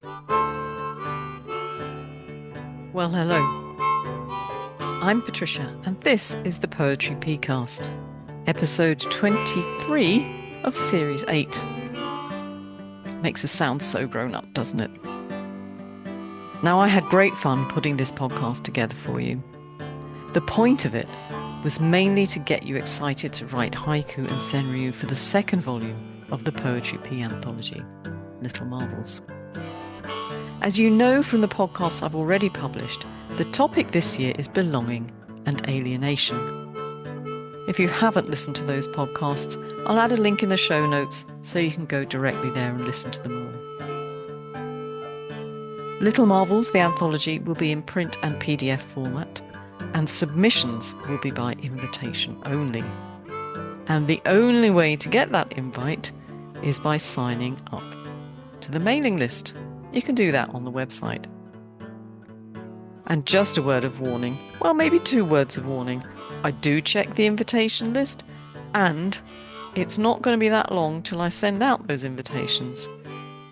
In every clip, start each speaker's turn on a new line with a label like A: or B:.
A: Well, hello. I'm Patricia, and this is the Poetry Pea, episode 23 of Series 8. Makes us sound so grown up, doesn't it? Now, I had great fun putting this podcast together for you. The point of it was mainly to get you excited to write haiku and senryū for the second volume of the Poetry Pea Anthology, Little Marvels. As you know from the podcasts I've already published, the topic this year is belonging and alienation. If you haven't listened to those podcasts, I'll add a link in the show notes so you can go directly there and listen to them all. Little Marvels, the anthology, will be in print and PDF format, and submissions will be by invitation only. And the only way to get that invite is by signing up to the mailing list. You can do that on the website. And just a word of warning, well, maybe 2 words of warning. I do check the invitation list, and it's not going to be that long till I send out those invitations.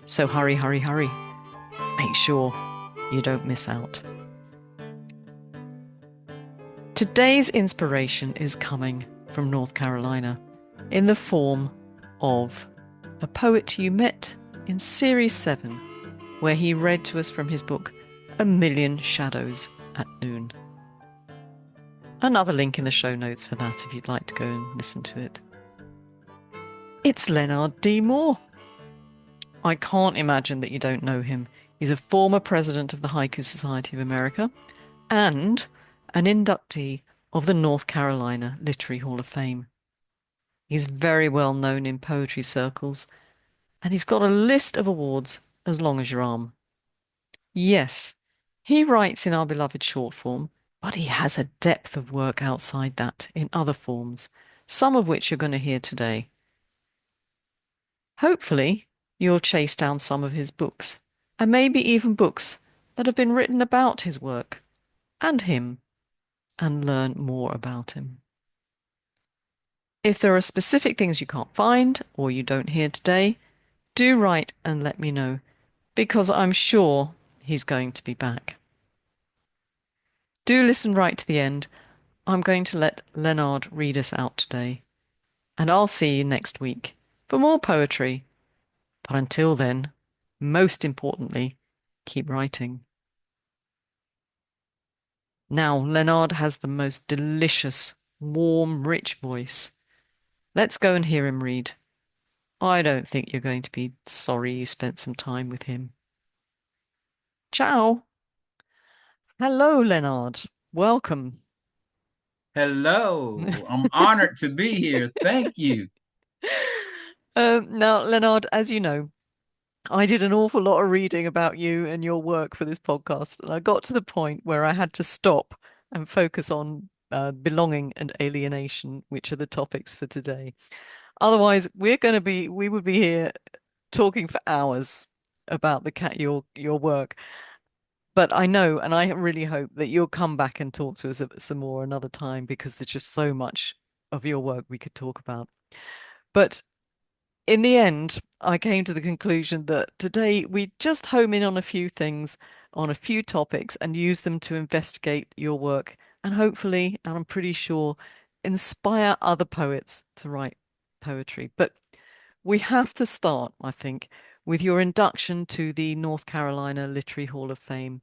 A: So hurry, hurry, hurry. Make sure you don't miss out. Today's inspiration is coming from North Carolina in the form of a poet you met in Series 7, where he read to us from his book, A Million Shadows at Noon. Another link in the show notes for that if you'd like to go and listen to it. It's Lenard D. Moore. I can't imagine that you don't know him. He's a former president of the Haiku Society of America and an inductee of the North Carolina Literary Hall of Fame. He's very well known in poetry circles, and he's got a list of awards as long as your arm. Yes, he writes in our beloved short form, but he has a depth of work outside that in other forms, some of which you're going to hear today. Hopefully, you'll chase down some of his books, and maybe even books that have been written about his work and him, and learn more about him. If there are specific things you can't find or you don't hear today, do write and let me know, because I'm sure he's going to be back. Do listen right to the end. I'm going to let Lenard read us out today, and I'll see you next week for more poetry. But until then, most importantly, keep writing. Now, Lenard has the most delicious, warm, rich voice. Let's go and hear him read. I don't think you're going to be sorry you spent some time with him. Ciao. Hello, Lenard. Welcome.
B: Hello, I'm honored to be here. Thank you.
A: Now, Lenard, as you know, I did an awful lot of reading about you and your work for this podcast, and I got to the point where I had to stop and focus on belonging and alienation, which are the topics for today. Otherwise, we would be here talking for hours about your work. But I know, and I really hope that you'll come back and talk to us some more another time, because there's just so much of your work we could talk about. But in the end, I came to the conclusion that today we just home in on a few things, on a few topics, and use them to investigate your work and hopefully, and I'm pretty sure, inspire other poets to write poetry. But we have to start, I think, with your induction to the North Carolina Literary Hall of Fame.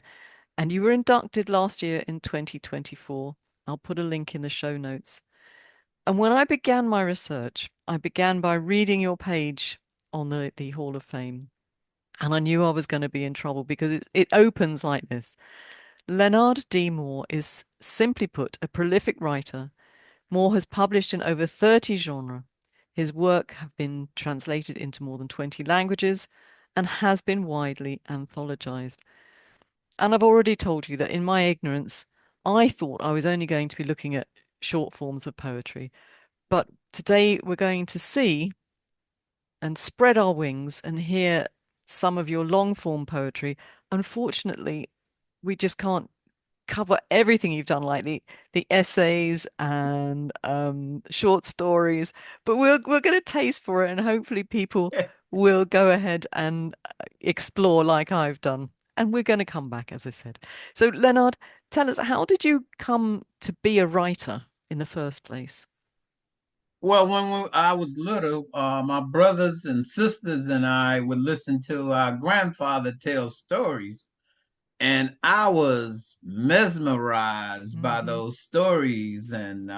A: And you were inducted last year in 2024. I'll put a link in the show notes. And when I began my research, I began by reading your page on the Hall of Fame. And I knew I was going to be in trouble because it opens like this. Lenard D. Moore is, simply put, a prolific writer. Moore has published in over 30 genres. His work have been translated into more than 20 languages and has been widely anthologized. And I've already told you that in my ignorance, I thought I was only going to be looking at short forms of poetry. But today we're going to see and spread our wings and hear some of your long form poetry. Unfortunately, we just can't cover everything you've done, like the essays and short stories. But we'll get a taste for it, and hopefully people will go ahead and explore like I've done. And we're going to come back, as I said. So, Lenard, tell us, how did you come to be a writer in the first place?
B: Well, I was little, my brothers and sisters and I would listen to our grandfather tell stories, and I was mesmerized by
A: Hmm.
B: those stories. And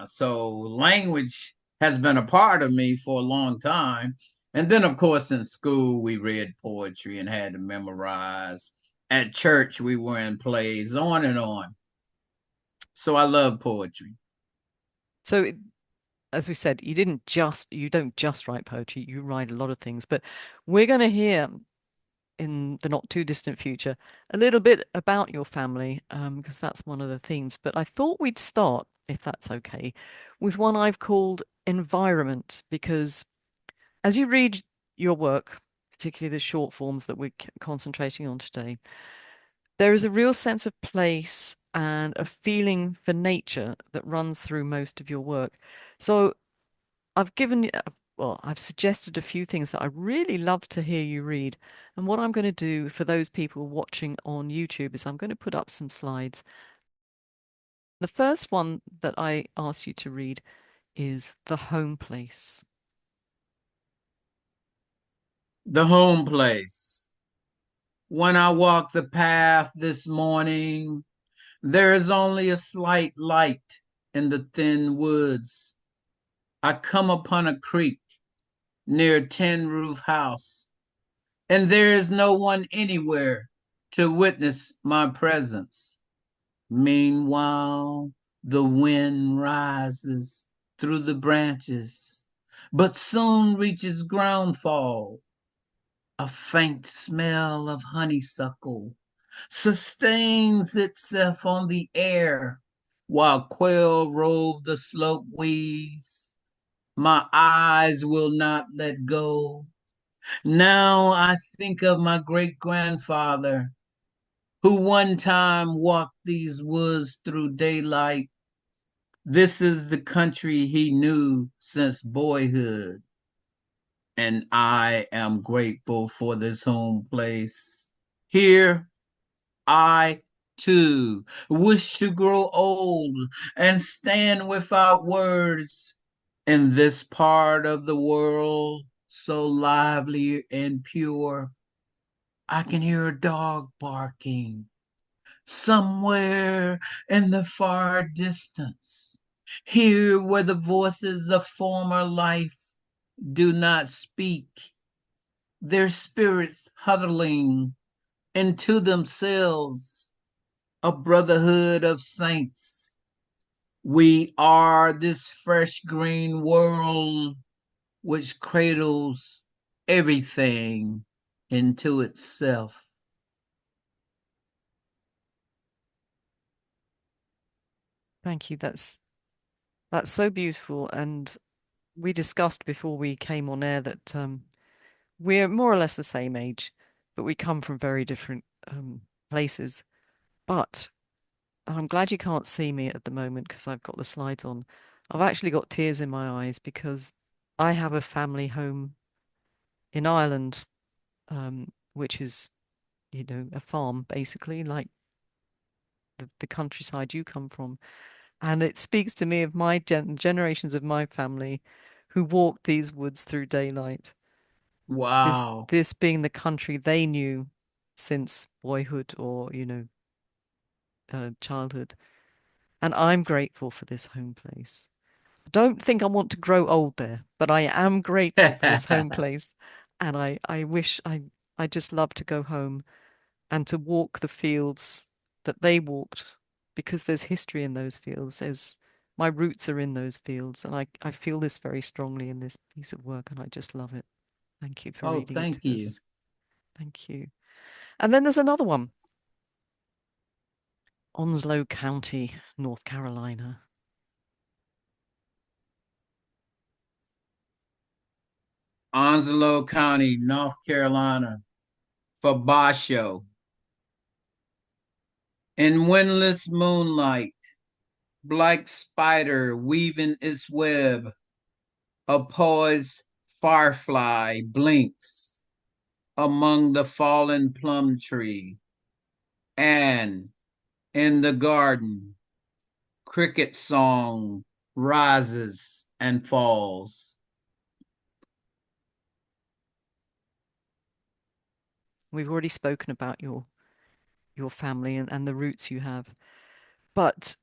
B: so language has been a part of me for a long time. And then, of course, in school, we read poetry and had to memorize. At church, we were in plays, on and on. So I love poetry.
A: So, as we said, you don't just write poetry, you write a lot of things. But we're going to hear in the not too distant future a little bit about your family, because that's one of the themes. But I thought we'd start, if that's okay, with one I've called environment, because as you read your work, particularly the short forms that we're concentrating on today, there is a real sense of place and a feeling for nature that runs through most of your work. So I've given you, well, I've suggested a few things that I really love to hear you read. And what I'm going to do for those people watching on YouTube is I'm going to put up some slides. The first one that I ask you to read is The Home Place.
B: The home place. When I walk the path this morning, there is only a slight light in the thin woods. I come upon a creek near a tin roof house, and there is no one anywhere to witness my presence. Meanwhile, the wind rises through the branches, but soon reaches groundfall. A faint smell of honeysuckle sustains itself on the air while quail rove the slope weeds. My eyes will not let go. Now I think of my great grandfather who one time walked these woods through daylight. This is the country he knew since boyhood, and I am grateful for this home place. Here, I too wish to grow old and stand without words in this part of the world so lively and pure. I can hear a dog barking somewhere in the far distance, here where the voices of former life do not speak, their spirits huddling into themselves, a brotherhood of saints. We are this fresh green world which cradles everything into itself.
A: Thank you. That's so beautiful. And we discussed before we came on air that we're more or less the same age, but we come from very different places. But and I'm glad you can't see me at the moment because I've got the slides on. I've actually got tears in my eyes because I have a family home in Ireland, which is, a farm basically, like the countryside you come from. And it speaks to me of my generations of my family who walked these woods through daylight. This
B: Wow.
A: this being the country they knew since boyhood or, childhood. And I'm grateful for this home place. I don't think I want to grow old there, but I am grateful for this home place. And I wish I just love to go home and to walk the fields that they walked because there's history in those fields. My roots are in those fields, and I feel this very strongly in this piece of work, and I just love it. Thank you for
B: Oh,
A: reading it
B: thank
A: to
B: you.
A: us. Thank you. And then there's another one, Onslow County, North Carolina.
B: Onslow County, North Carolina, for Basho. In windless moonlight, black spider weaving its web, a poised firefly blinks among the fallen plum tree, and in the garden, cricket song rises and falls.
A: We've already spoken about your family and the roots you have. But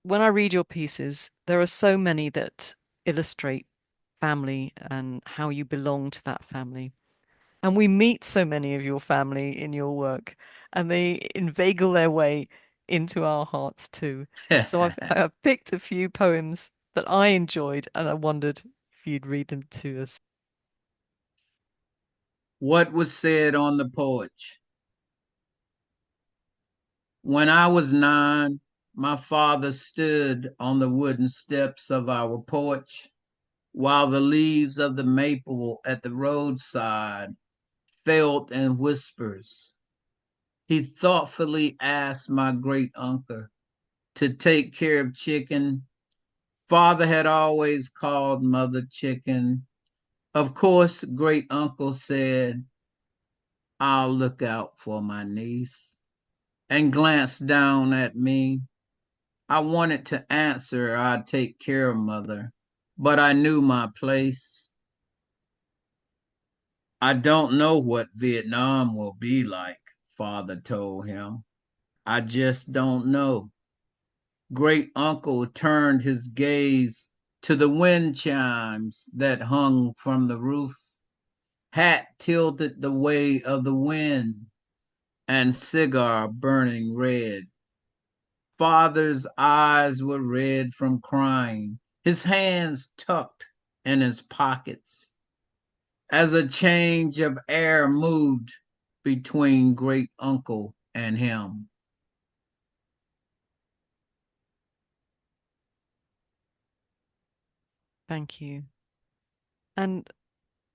A: when I read your pieces, there are so many that illustrate family and how you belong to that family. And we meet so many of your family in your work, and they inveigle their way into our hearts too. So I've picked a few poems that I enjoyed, and I wondered if you'd read them to us.
B: What was said on the porch? When I was 9, my father stood on the wooden steps of our porch while the leaves of the maple at the roadside fell in whispers. He thoughtfully asked my great uncle to take care of chicken. Father had always called mother chicken. Of course, great uncle said, I'll look out for my niece, and glanced down at me. I wanted to answer, I'd take care of mother, but I knew my place. I don't know what Vietnam will be like, father told him. I just don't know. Great uncle turned his gaze to the wind chimes that hung from the roof, hat tilted the way of the wind, and cigar burning red. Father's eyes were red from crying, his hands tucked in his pockets, as a change of air moved between great uncle and him.
A: Thank you. And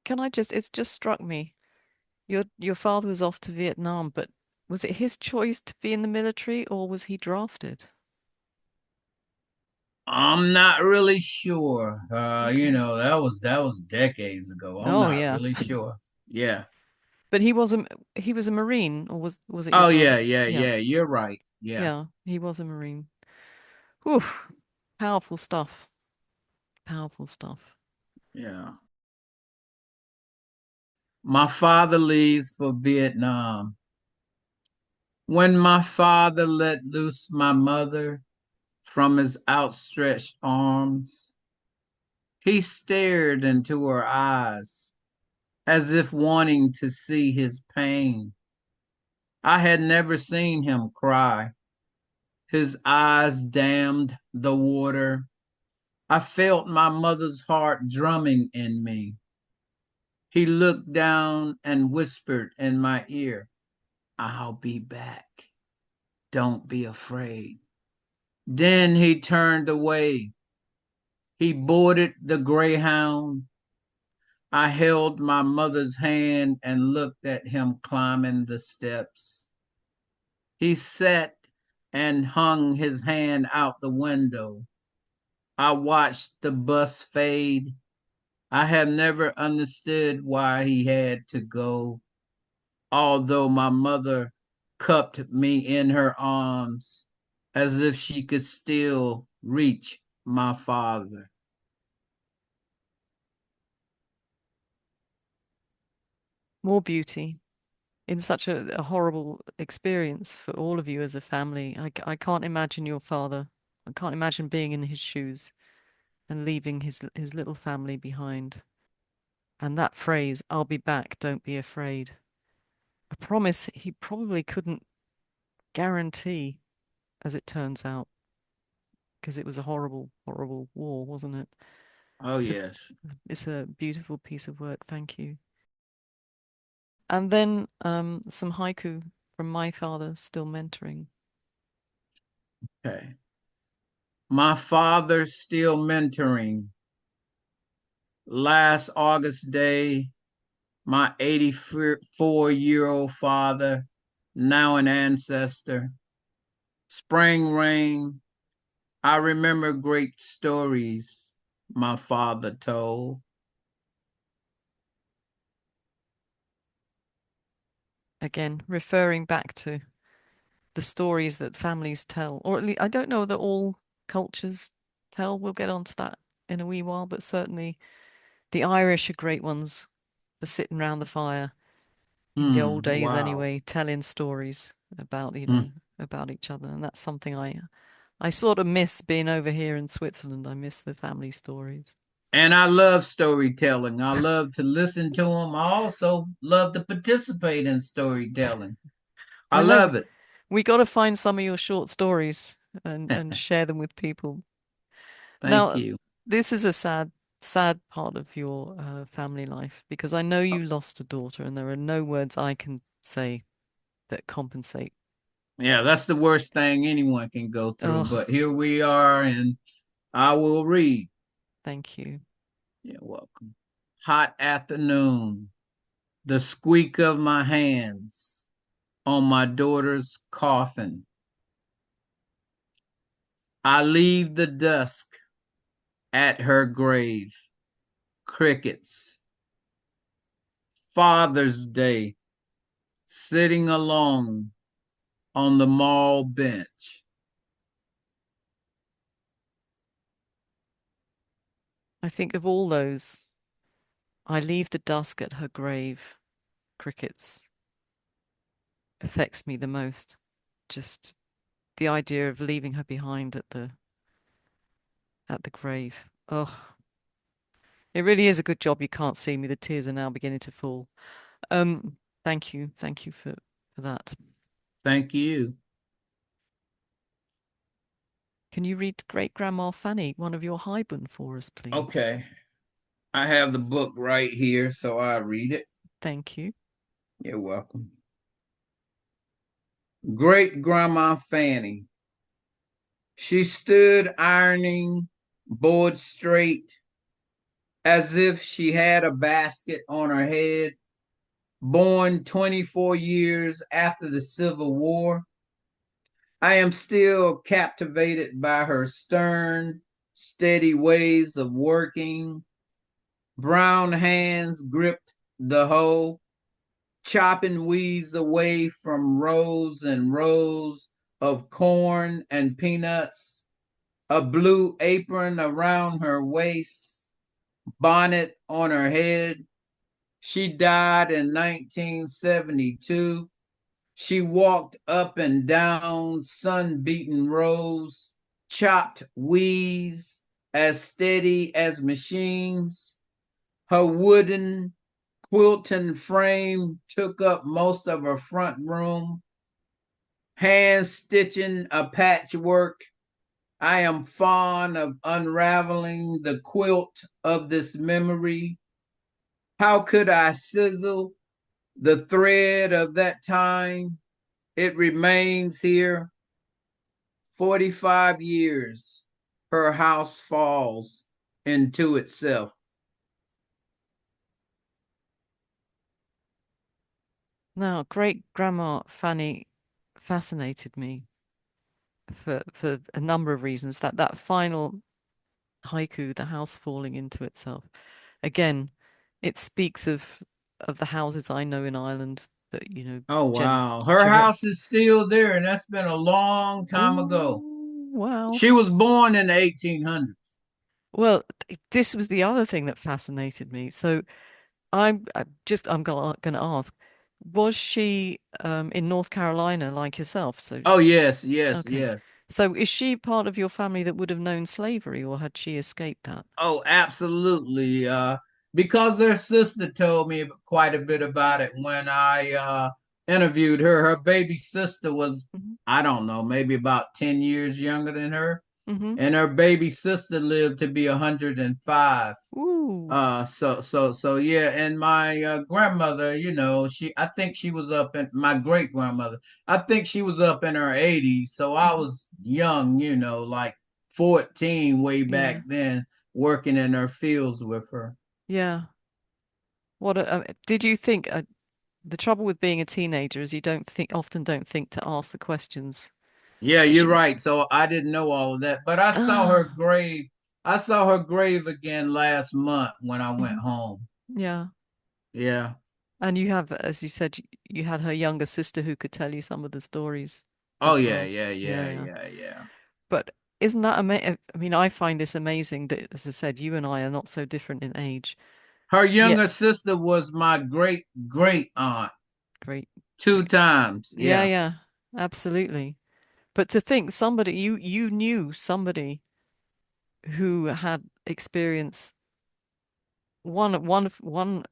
A: can I just, it's just struck me. Your father was off to Vietnam, but was it his choice to be in the military or was he drafted?
B: I'm not really sure.
A: Okay.
B: That was decades ago. I'm
A: Oh
B: not
A: yeah.
B: really sure. Yeah.
A: But he was a Marine, or was it your
B: Oh yeah,
A: father?
B: yeah,
A: Yeah.
B: yeah. You're right. Yeah.
A: Yeah, he was a Marine. Whew. Powerful stuff. Powerful stuff.
B: Yeah. My father leaves for Vietnam. When my father let loose my mother from his outstretched arms, he stared into her eyes as if wanting to see his pain. I had never seen him cry. His eyes dammed the water. I felt my mother's heart drumming in me. He looked down and whispered in my ear, I'll be back. Don't be afraid. Then he turned away. He boarded the Greyhound. I held my mother's hand and looked at him climbing the steps. He sat and hung his hand out the window. I watched the bus fade. I have never understood why he had to go, although my mother cupped me in her arms as if she could still reach my father.
A: More beauty in such a horrible experience for all of you as a family. I can't imagine your father. I can't imagine being in his shoes and leaving his little family behind. And that phrase, I'll be back, don't be afraid. A promise he probably couldn't guarantee, as it turns out, because it was a horrible, horrible war, wasn't it?
B: Oh,
A: It's a,
B: yes.
A: it's a beautiful piece of work. Thank you. And then some haiku from my father, still mentoring.
B: Okay. My father still mentoring. Last August day, my 84-year-old father, now an ancestor, spring rain. I remember great stories my father told.
A: Again, referring back to the stories that families tell, or at least I don't know that all cultures tell. We'll get onto that in a wee while, but certainly the Irish are great ones for sitting round the fire in the old days
B: Wow.
A: anyway, telling stories about,
B: Mm.
A: about each other. And that's something I sort of miss being over here in Switzerland. I miss the family stories.
B: And I love storytelling. I love to listen to them. I also love to participate in storytelling. I
A: I know
B: love it.
A: we got to find some of your short stories and share them with people.
B: Thank
A: Now,
B: you.
A: this is a sad part of your family life because I know you lost a daughter, and there are no words I can say that compensate.
B: Yeah, that's the worst thing anyone can go through.
A: Oh,
B: But here we are, and I will read.
A: thank you.
B: You're welcome. Hot afternoon. The squeak of my hands on my daughter's coffin. I leave the dusk at her grave. Crickets. Father's Day. Sitting alone on the mall bench.
A: I think of all those. I leave the dusk at her grave. Crickets affects me the most. Just the idea of leaving her behind at the grave. Oh, it really is a good job you can't see me. The tears are now beginning to fall. Um, thank you for that.
B: Thank you.
A: Can you read Great Grandma Fanny, one of your haibun for us, please?
B: Okay. I have the book right here, so I read it.
A: Thank you.
B: You're welcome. Great Grandma Fanny. She stood ironing, board straight, as if she had a basket on her head. Born 24 years after the Civil War, I am still captivated by her stern, steady ways of working. Brown hands gripped the hoe, chopping weeds away from rows and rows of corn and peanuts, a blue apron around her waist, bonnet on her head. She died in 1972. She walked up and down sun-beaten rows, chopped weeds as steady as machines. Her wooden quilting frame took up most of her front room. Hand stitching a patchwork. I am fond of unraveling the quilt of this memory. How could I sizzle the thread of that time? It remains here 45 years. Her house falls into itself.
A: Now, Great Grandma Fanny fascinated me for a number of reasons. That final haiku, the house falling into itself. Again, it speaks of the houses I know in Ireland that,
B: Oh,
A: gen
B: wow. Her
A: gener
B: house is still there, and that's been a long time ago.
A: Oh, wow.
B: She was born in the 1800s.
A: Well, this was the other thing that fascinated me. So I'm gonna ask, was she in North Carolina like yourself? So
B: Oh, yes, yes,
A: okay.
B: yes.
A: So is she part of your family that would have known slavery, or had she escaped that?
B: Oh, absolutely. Because her sister told me quite a bit about it when I interviewed her. Her baby sister was,
A: Hmm.
B: I don't know, maybe about 10 years younger than her.
A: Hmm.
B: And her baby sister lived to be 105.
A: Ooh.
B: So yeah, and my grandmother, I think she was up in my great grandmother. I think she was up in her 80s. So I
A: Hmm.
B: was young, like 14 way back
A: Yeah.
B: then, working in her fields with her.
A: Yeah. Did you think the trouble with being a teenager is you don't think often don't think to ask the questions.
B: Yeah, you're
A: She,
B: right. So I didn't know all of that, but I saw her
A: ah,
B: grave. I saw her grave again last month when I went
A: mhm,
B: home.
A: yeah.
B: Yeah.
A: And you have, as you said, you had her younger sister who could tell you some of the stories
B: Oh
A: as
B: yeah,
A: well.
B: yeah,
A: Yeah,
B: yeah,
A: yeah.
B: yeah, yeah.
A: But isn't that amazing? I mean, I find this amazing that, as I said, you and I are not so different in age.
B: Her
A: Yet,
B: younger sister was my great great aunt
A: great.
B: two times.
A: Yeah,
B: Yeah.
A: yeah, absolutely. But to think somebody you knew somebody who had experienced one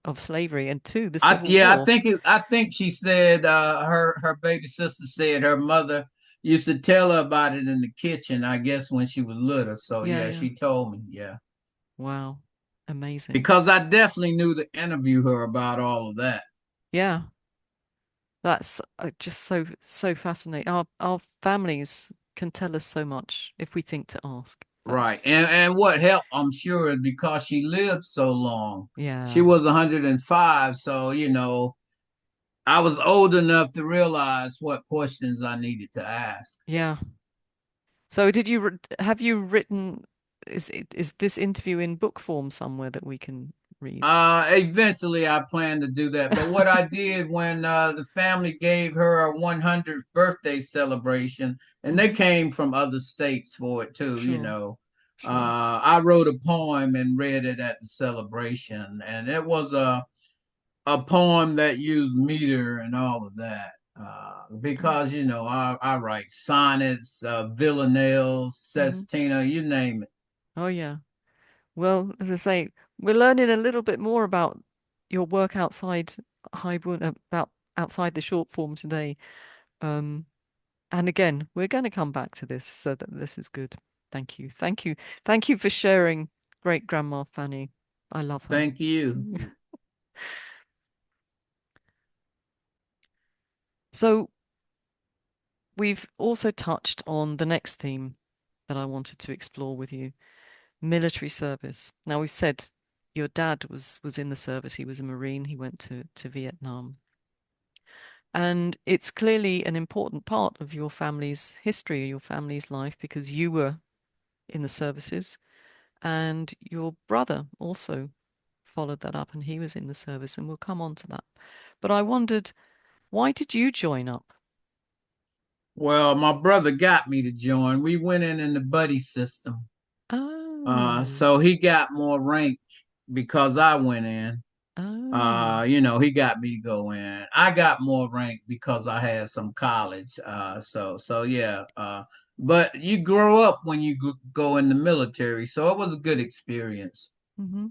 A: of slavery and two the Civil War.
B: I think she said her baby sister said her mother used to tell her about it in the kitchen, I guess when she was little. So
A: Yeah,
B: yeah,
A: yeah.
B: she told me, yeah.
A: Wow. Amazing.
B: Because I definitely knew to interview her about all of that.
A: Yeah. That's just so fascinating. Our families can tell us so much if we think to ask.
B: Right.
A: That's
B: And what helped, I'm sure, is because she lived so long. She
A: yeah.
B: was 105, so I was old enough to realize what questions I needed to ask.
A: Yeah. So have you written is this interview in book form somewhere that we can read?
B: Eventually, I plan to do that. But what I did when the family gave her a 100th birthday celebration, and they
A: Hmm.
B: came from other states for it too,
A: Sure. Sure.
B: I wrote a poem and read it at the celebration, and it was a poem that used meter and all of that. Because I write sonnets, villanelles,
A: Mm-hmm.
B: sestina, you name it.
A: Oh yeah. Well, as I say, we're learning a little bit more about your work outside Highborn, about outside the short form today. Um, and again, we're going to come back to this, so that this is good. Thank you. Thank you. Thank you for sharing great grandma Fanny. I love her.
B: Thank you.
A: So we've also touched on the next theme that I wanted to explore with you, military service. Now we've said your dad was in the service. He was a Marine. He went to Vietnam. And it's clearly an important part of your family's history, your family's life, because you were in the services and your brother also followed that up and he was in the service, and we'll come on to that. But I wondered, why did you join up?
B: Well, my brother got me to join. We went in the buddy system.
A: Oh,
B: So he got more rank because I went in.
A: oh.
B: He got me to go in. I got more rank because I had some college. So yeah. But you grow up when you go in the military, so it was a good experience.
A: Hmm.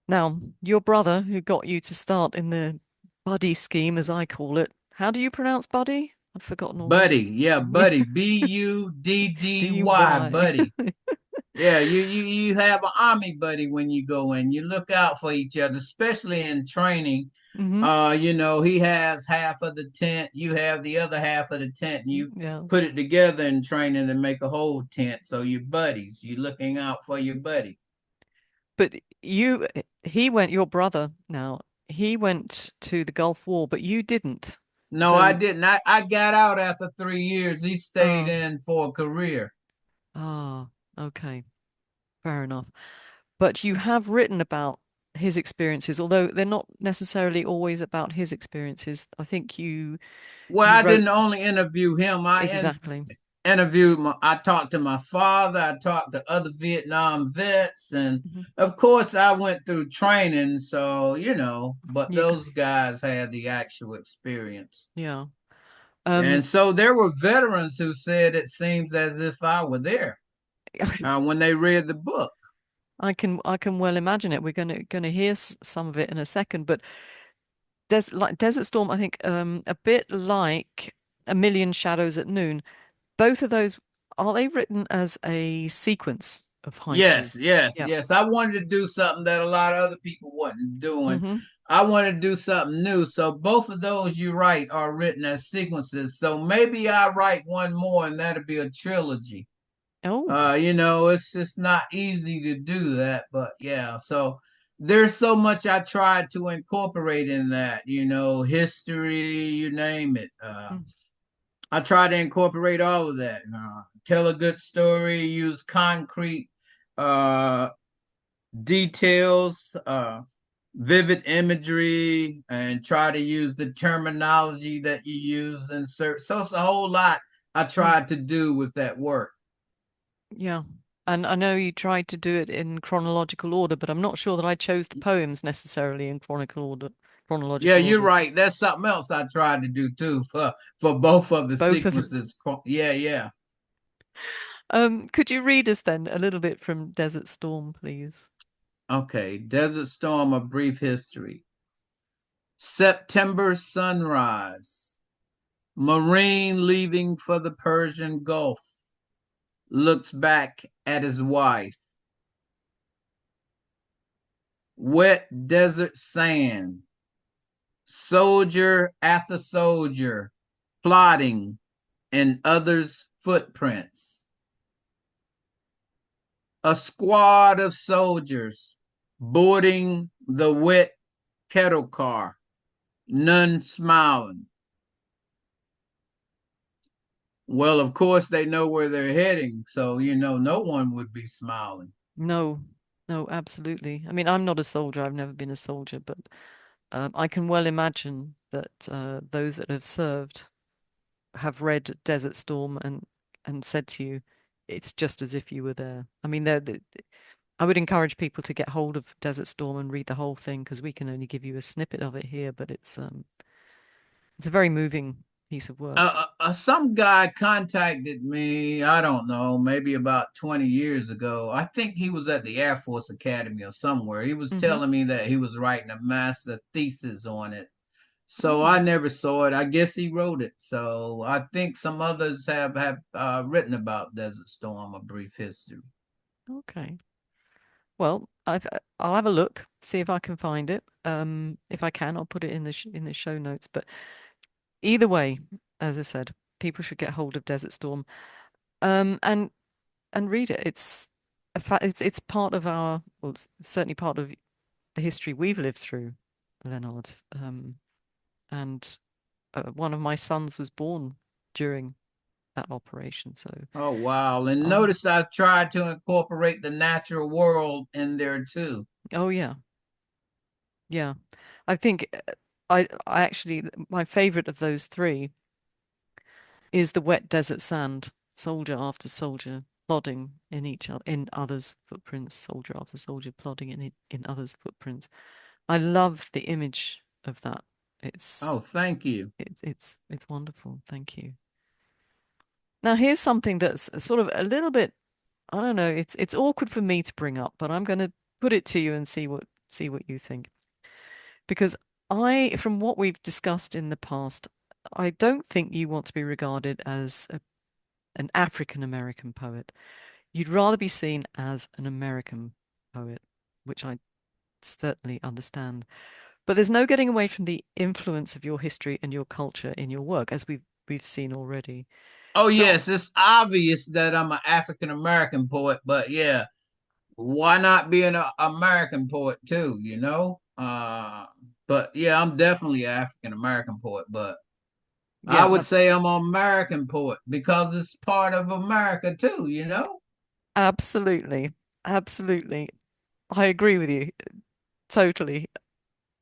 A: Now, your brother, who got you to start in the buddy scheme, as I call it, how do you pronounce buddy? I've forgotten
B: Buddy,
A: already.
B: yeah, buddy, Buddy,
A: DY.
B: buddy. Yeah, you have an army buddy when you go in. You look out for each other, especially in training.
A: Hmm.
B: He has half of the tent, you have the other half of the tent, and you
A: Yeah.
B: put it together in training and make a whole tent. So you're buddies. You're looking out for your buddy.
A: But your brother now, he went to the Gulf War, but you didn't.
B: No, I
A: So,
B: didn't. I got out after 3 years. He stayed
A: uh,
B: in for a career.
A: ah, okay, fair enough. But you have written about his experiences, although they're not necessarily always about his experiences. I think
B: Well,
A: you
B: I
A: wrote
B: didn't only interview him.
A: exactly.
B: I talked to my father. I talked to other Vietnam vets, and
A: Hmm.
B: of course, I went through training. So but
A: You go,
B: those guys had the actual experience,
A: yeah.
B: and
A: Um,
B: so there were veterans who said it seems as if I were there when they read the book.
A: I can well imagine it. We're gonna hear some of it in a second, but Desert Storm, I think, a bit like A Million Shadows at Noon. Both of those, are they written as a sequence of haiku?
B: Yes, yes,
A: Yeah.
B: yes. I wanted to do something that a lot of other people wasn't doing.
A: Mm-hmm.
B: I wanted to do something new. So both of those you write are written as sequences. So maybe I write one more and that'll be a trilogy.
A: Oh.
B: It's just not easy to do that, but yeah. So there's so much I tried to incorporate in that, history, you name it.
A: Mm.
B: I try to incorporate all of that. Tell a good story, use concrete uh, details, vivid imagery, and try to use the terminology that you use in certain. So it's a whole lot I
A: Mm,
B: tried to do with that work.
A: yeah. And I know you tried to do it in chronological order, but I'm not sure that I chose the poems necessarily in
B: Yeah,
A: chronological
B: you're
A: order.
B: right. That's something else I tried to do too for both of the
A: Both of them.
B: sequences. Yeah, yeah.
A: Could you read us then a little bit from Desert Storm, please?
B: Okay. Desert Storm: A Brief History. September sunrise. Marine leaving for the Persian Gulf looks back at his wife. Wet desert sand. Soldier after soldier plodding in others' footprints. A squad of soldiers boarding the wet kettle car, none smiling. Well, of course, they know where they're heading, so no one would be smiling.
A: No, no, absolutely. I mean, I'm not a soldier. I've never been a soldier, but I can well imagine that those that have served have read Desert Storm and said to you, it's just as if you were there. I mean, I would encourage people to get hold of Desert Storm and read the whole thing because we can only give you a snippet of it here, but it's a very moving piece of work.
B: Some guy contacted me, I don't know, maybe about 20 years ago. I think he was at the Air Force Academy or somewhere. He was
A: Mm-hmm.
B: telling me that he was writing a master thesis on it. So
A: Oh,
B: I never saw it. I guess he wrote it. So I think some others have written about Desert Storm: A Brief History.
A: okay. Well, I'll have a look, see if I can find it. If I can, I'll put it in in the show notes. But either way, as I said, people should get hold of Desert Storm, um, and and read it. It's a fact. It's part of our, well, it's certainly part of the history we've lived through, Lenard. And one of my sons was born during that operation. So,
B: Oh, wow. And
A: um,
B: notice I tried to incorporate the natural world in there too.
A: oh yeah, yeah. I think I actually my favorite of those three is the wet desert sand, soldier after soldier plodding in others' footprints, soldier after soldier plodding in others' footprints. I love the image of that. It's
B: Oh, thank you.
A: it's wonderful. Thank you. Now here's something that's sort of a little bit, I don't know, it's awkward for me to bring up, but I'm going to put it to you and see what you think. Because from what we've discussed in the past, I don't think you want to be regarded as an African American poet. You'd rather be seen as an American poet, which I certainly understand. But there's no getting away from the influence of your history and your culture in your work, as we've seen already.
B: Oh,
A: So,
B: yes, it's obvious that I'm an African American poet, but yeah, why not be an American poet too, you know? But yeah, I'm definitely an African American poet, but I
A: yeah,
B: would say I'm an American poet because it's part of America too, you know?
A: absolutely, absolutely. I agree with you totally.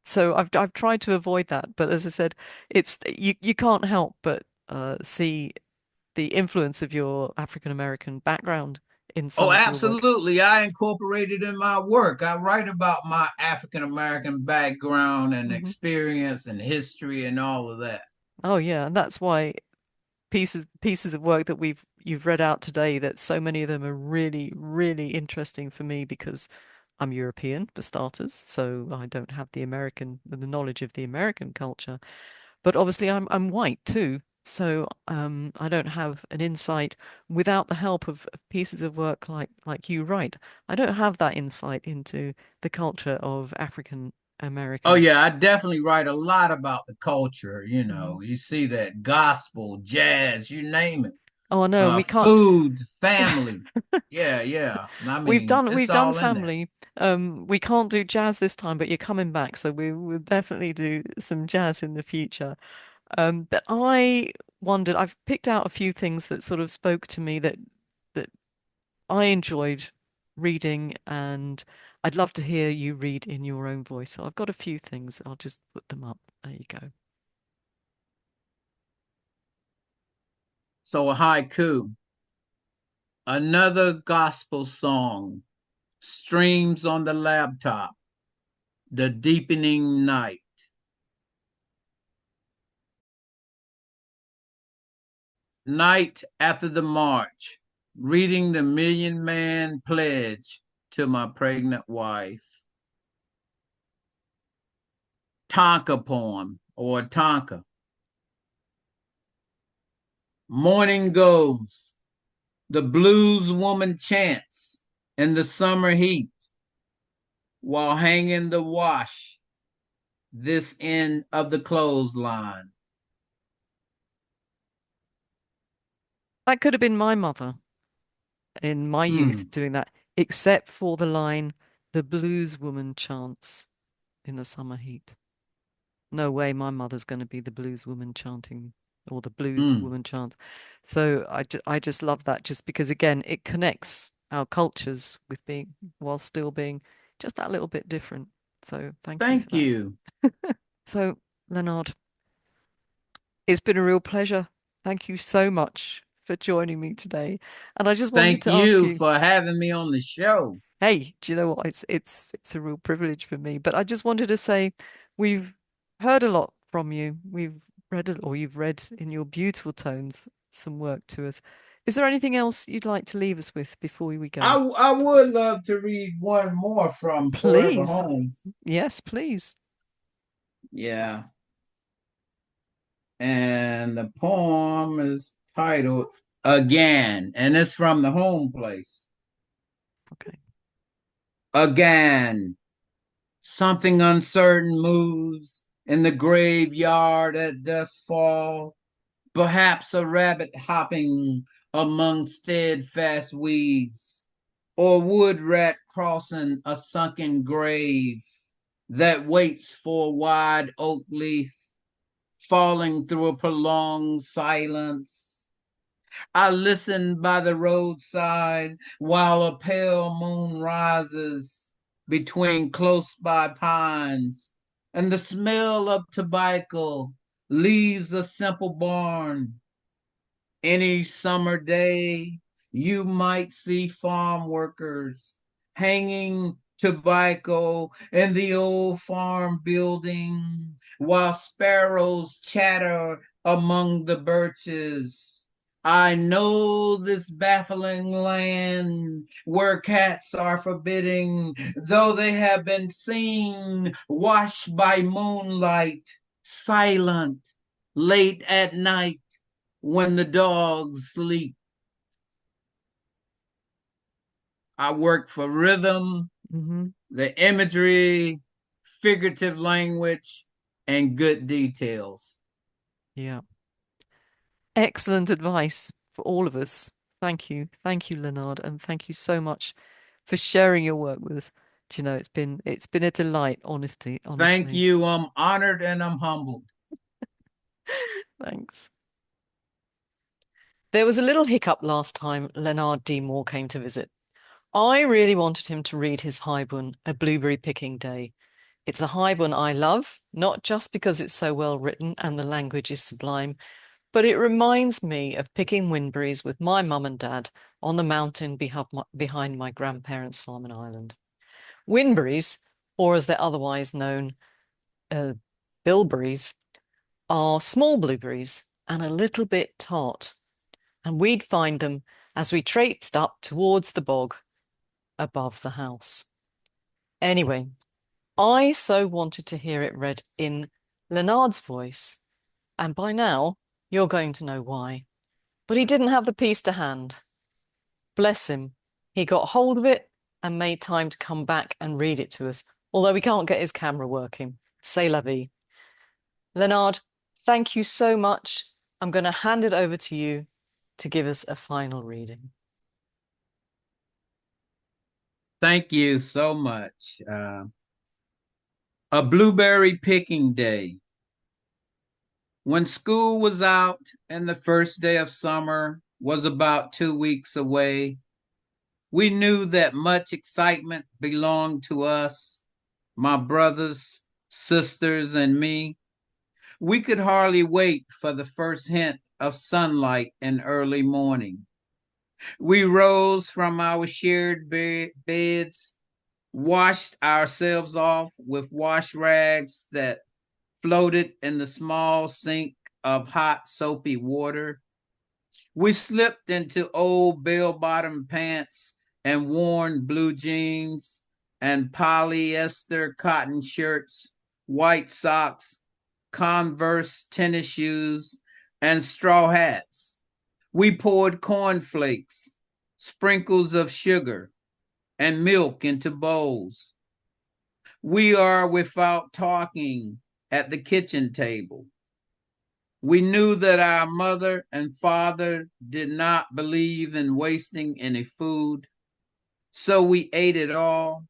A: So I've tried to avoid that, but as I said, it's you can't help but see the influence of your African American background in
B: Oh,
A: some of your work.
B: absolutely. I incorporate it in my work. I write about my African American background and
A: Hmm.
B: experience and history and all of that.
A: Oh yeah, and that's why pieces of work that you've read out today, that so many of them are really, really interesting for me because I'm European for starters, so I don't have the knowledge of the American culture. But obviously I'm white too, so I don't have an insight without the help of pieces of work like you write. I don't have that insight into the culture of African
B: Oh
A: American.
B: yeah, I definitely write a lot about the culture.
A: Mhm.
B: You see that gospel, jazz, you name it.
A: Oh no, we can't.
B: Food, family. Yeah, yeah. I mean, it's
A: We've done
B: all in there.
A: family. We can't do jazz this time, but you're coming back, so we will definitely do some jazz in the future. But I wondered, I've picked out a few things that sort of spoke to me that I enjoyed reading, and I'd love to hear you read in your own voice. So I've got a few things. I'll just put them up. There you go.
B: So a haiku, another gospel song, streams on the laptop, the deepening night. Night after the march, reading the Million Man Pledge to my pregnant wife. Tonka poem or Tonka. Morning goes, the blues woman chants in the summer heat while hanging the wash this end of the clothesline.
A: That could have been my mother in my youth
B: Mm,
A: doing that, except for the line, the blues woman chants in the summer heat. No way my mother's going to be the blues woman chanting or the blues
B: mm.
A: woman chant. So I just love that just because, again, it connects our cultures with being, while still being just that little bit different. So thank you for
B: Thank
A: that.
B: you.
A: So, Lenard, it's been a real pleasure. Thank you so much for joining me today. And I just wanted
B: Thank
A: to ask
B: you
A: you,
B: for having me on the show.
A: hey, do you know what? It's a real privilege for me. But I just wanted to say we've heard a lot from you. We've read it, or you've read in your beautiful tones some work to us. Is there anything else you'd like to leave us with before we go?
B: I would love to read one more from Forever
A: Please.
B: Home.
A: Yes, please.
B: Yeah. And the poem is titled Again, and it's from the home place.
A: Okay.
B: Again, something uncertain moves in the graveyard at duskfall. Perhaps a rabbit hopping among steadfast weeds, or wood rat crossing a sunken grave that waits for a wide oak leaf falling through a prolonged silence. I listen by the roadside while a pale moon rises between close by pines, and the smell of tobacco leaves a simple barn. Any summer day, you might see farm workers hanging tobacco in the old farm building while sparrows chatter among the birches. I know this baffling land where cats are forbidding, though they have been seen washed by moonlight, silent, late at night when the dogs sleep. I work for rhythm,
A: Hmm.
B: the imagery, figurative language, and good details.
A: Yeah. Excellent advice for all of us. Thank you. Thank you, Leonard, and thank you so much for sharing your work with us. Do you know, it's been a delight,
B: Thank
A: honestly.
B: you. I'm honored and I'm humbled.
A: Thanks. There was a little hiccup last time Leonard D. Moore came to visit. I really wanted him to read his haibun, A Blueberry Picking Day. It's a haibun I love, not just because it's so well written and the language is sublime, but it reminds me of picking windberries with my mum and dad on the mountain behind my grandparents' farm in Ireland. Windberries, or as they're otherwise known, uh, bilberries, are small blueberries and a little bit tart, and we'd find them as we traipsed up towards the bog above the house. Anyway, I so wanted to hear it read in Lenard's voice, and by now you're going to know why. But he didn't have the piece to hand. Bless him. He got hold of it and made time to come back and read it to us, although we can't get his camera working. C'est la vie. Lenard, thank you so much. I'm going to hand it over to you to give us a final reading.
B: Thank you so much. A blueberry picking day. When school was out and the first day of summer was about 2 weeks away, we knew that much excitement belonged to us, my brothers, sisters, and me. We could hardly wait for the first hint of sunlight in early morning. We rose from our shared beds, washed ourselves off with wash rags that floated in the small sink of hot, soapy water. We slipped into old bell-bottom pants and worn blue jeans and polyester cotton shirts, white socks, Converse tennis shoes, and straw hats. We poured cornflakes, sprinkles of sugar, and milk into bowls. We are without talking at the kitchen table. We knew that our mother and father did not believe in wasting any food, so we ate it all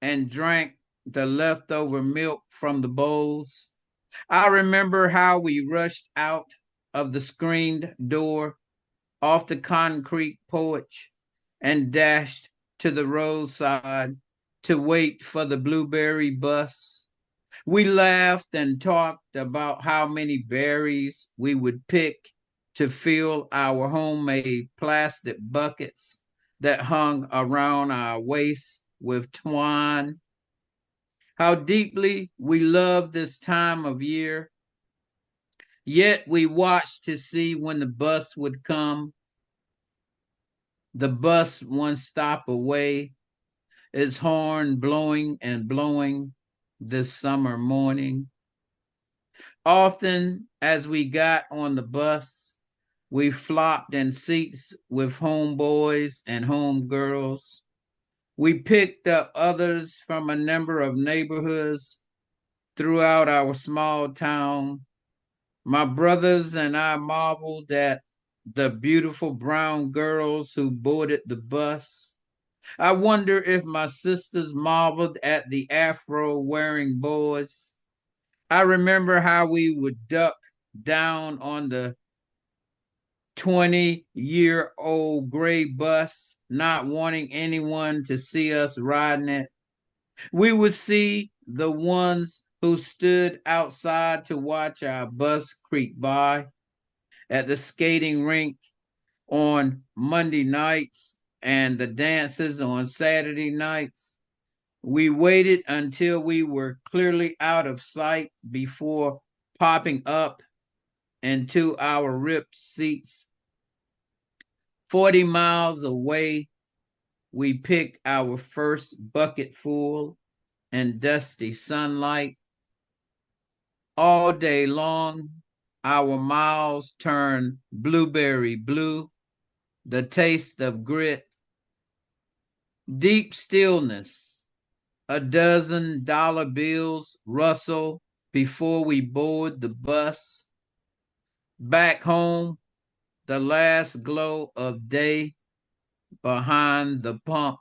B: and drank the leftover milk from the bowls. I remember how we rushed out of the screened door off the concrete porch and dashed to the roadside to wait for the blueberry bus. We laughed and talked about how many berries we would pick to fill our homemade plastic buckets that hung around our waists with twine. How deeply we loved this time of year. Yet we watched to see when the bus would come, the bus one stop away, its horn blowing and blowing this summer morning. Often, as we got on the bus, we flopped in seats with homeboys and homegirls. We picked up others from a number of neighborhoods throughout our small town. My brothers and I marveled at the beautiful brown girls who boarded the bus. I wonder if my sisters marveled at the afro wearing boys. I remember how we would duck down on the 20-year-old gray bus, not wanting anyone to see us riding it. We would see the ones who stood outside to watch our bus creep by at the skating rink on Monday nights and the dances on Saturday nights. We waited until we were clearly out of sight before popping up into our ripped seats. 40 miles away, we picked our first bucketful in dusty sunlight. All day long, our mouths turned blueberry blue, the taste of grit. Deep stillness, a dozen dollar bills rustle before we board the bus. Back home, the last glow of day behind the pump.